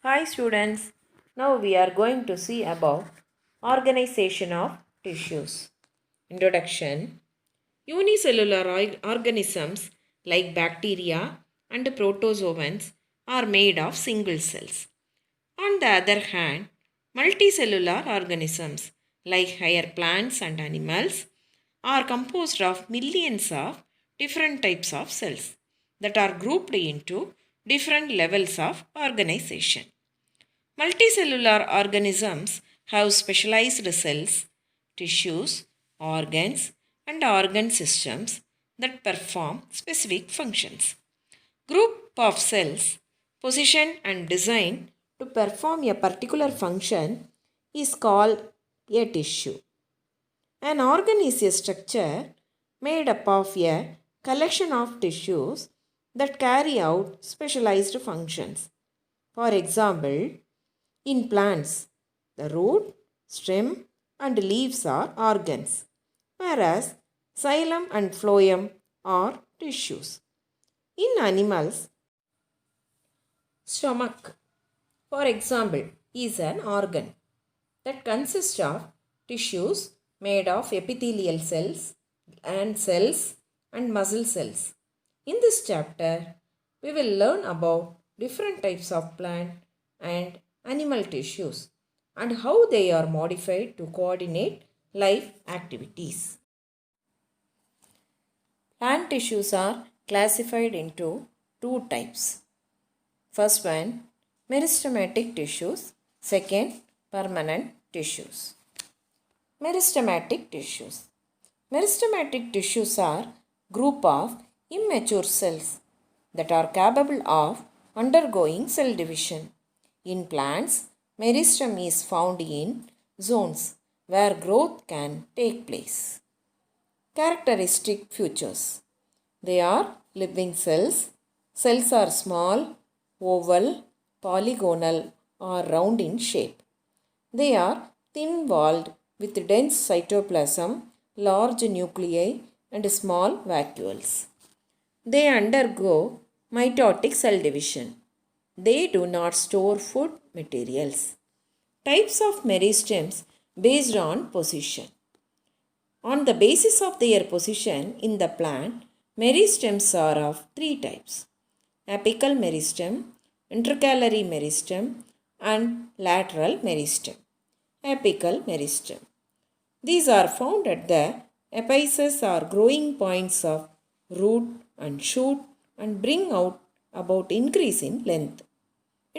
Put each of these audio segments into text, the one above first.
Hi students, now we are going to see about organization of tissues. Introduction. Unicellular organisms like bacteria and protozoans are made of single cells. On the other hand, multicellular organisms like higher plants and animals are composed of millions of different types of cells that are grouped into different levels of organization. Multicellular organisms have specialized cells, tissues, organs, and organ systems that perform specific functions. Group of cells positioned and designed to perform a particular function is called a tissue. An organ is a structure made up of a collection of tissues that carry out specialized functions. For example, in plants, the root, stem, and leaves are organs, whereas xylem and phloem are tissues. In animals, stomach, for example, is an organ that consists of tissues made of epithelial cells and muscle cells. In this chapter, we will learn about different types of plant and animal tissues and how they are modified to coordinate life activities. Plant tissues are classified into two types. First one, meristematic tissues. Second, permanent tissues. Meristematic tissues. Meristematic tissues are group of immature cells that are capable of undergoing cell division. In plants, meristem is found in zones where growth can take place. Characteristic features. They are living cells. Cells are small, oval, polygonal or round in shape. They are thin-walled with dense cytoplasm, large nuclei and small vacuoles. They undergo mitotic cell division. They do not store food materials. Types of meristems based on position. On the basis of their position in the plant, meristems are of three types: apical meristem, intercalary meristem, and lateral meristem. Apical meristem. These are found at the apices or growing points of root and shoot and bring out about increase in length.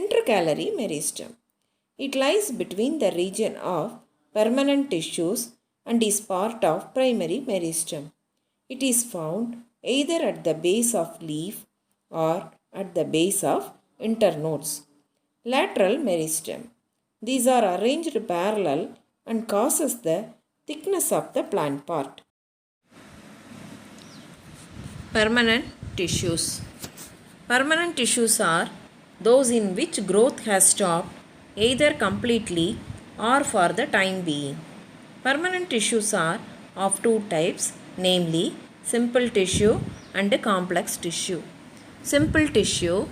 Intercalary meristem. It lies between the region of permanent tissues and is part of primary meristem. It is found either at the base of leaf or at the base of internodes. Lateral meristem. These are arranged parallel and causes the thickness of the plant part. Permanent tissues. Permanent tissues are those in which growth has stopped either completely or for the time being. Permanent tissues are of two types, namely simple tissue and complex tissue. Simple tissue.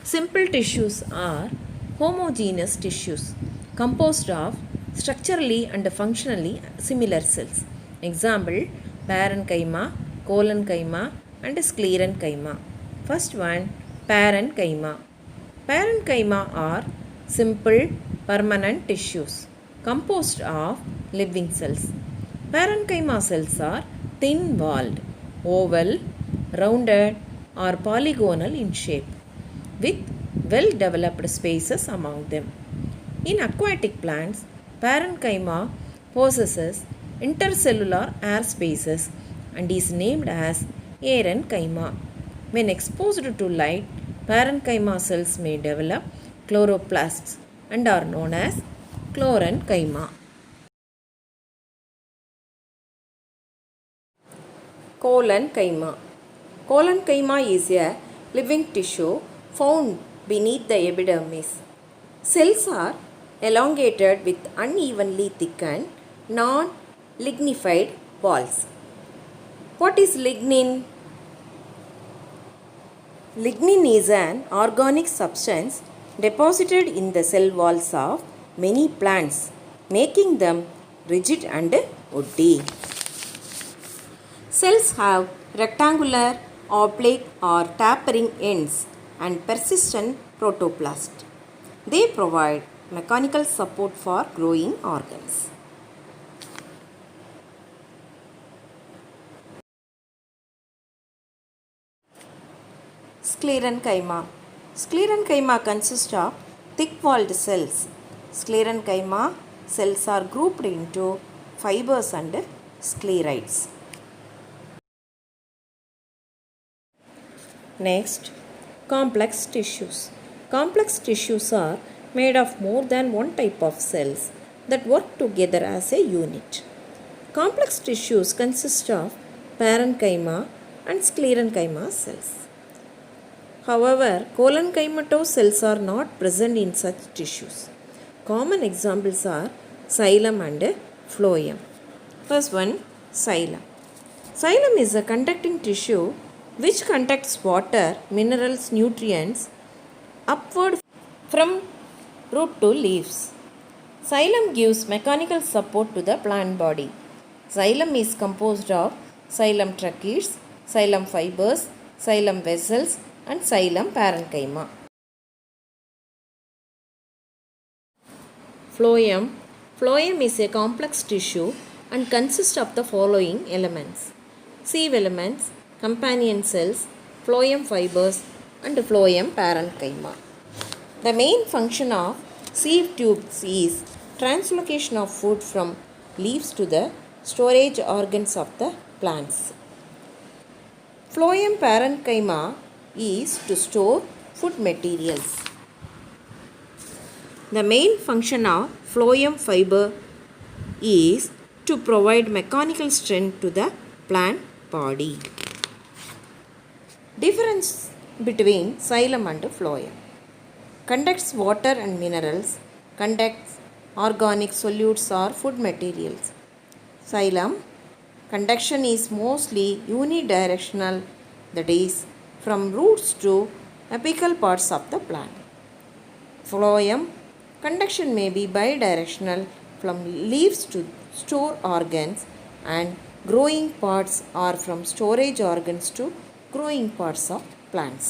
Simple tissues are homogeneous tissues composed of structurally and functionally similar cells. Example, parenchyma, collenchyma and sclerenchyma. First one, parenchyma. Parenchyma are simple permanent tissues composed of living cells. Parenchyma cells are thin-walled, oval, rounded or polygonal in shape with well-developed spaces among them. In aquatic plants, parenchyma possesses intercellular air spaces and is named as aerenchyma. When exposed to light, parenchyma cells may develop chloroplasts and are known as chlorenchyma. Collenchyma. Collenchyma is a living tissue found beneath the epidermis. Cells are elongated with unevenly thickened, non-lignified walls. What is lignin? Lignin is an organic substance deposited in the cell walls of many plants, making them rigid and woody. Cells have rectangular, oblique or tapering ends and persistent protoplast. They provide mechanical support for growing organs. Sclerenchyma. Sclerenchyma consists of thick-walled cells. Sclerenchyma cells are grouped into fibers and sclerites. Next, complex tissues. Complex tissues are made of more than one type of cells that work together as a unit. Complex tissues consist of parenchyma and sclerenchyma cells. However, collenchymatous cells are not present in such tissues. Common examples are xylem and phloem. First one, xylem. Xylem is a conducting tissue which conducts water, minerals, nutrients upward from root to leaves. Xylem gives mechanical support to the plant body. Xylem is composed of xylem tracheids, xylem fibers, xylem vessels and xylem parenchyma. Phloem. Phloem is a complex tissue and consists of the following elements: sieve elements, companion cells, phloem fibers and phloem parenchyma. The main function of sieve tubes is translocation of food from leaves to the storage organs of the plants. Phloem parenchyma is to store food materials. The main function of phloem fiber is to provide mechanical strength to the plant body. Difference between xylem and phloem: conducts water and minerals, conducts organic solutes or food materials. Xylem conduction is mostly unidirectional, that is, from roots to apical parts of the plant. Phloem conduction may be bidirectional from leaves to store organs, and growing parts are from storage organs to growing parts of plants.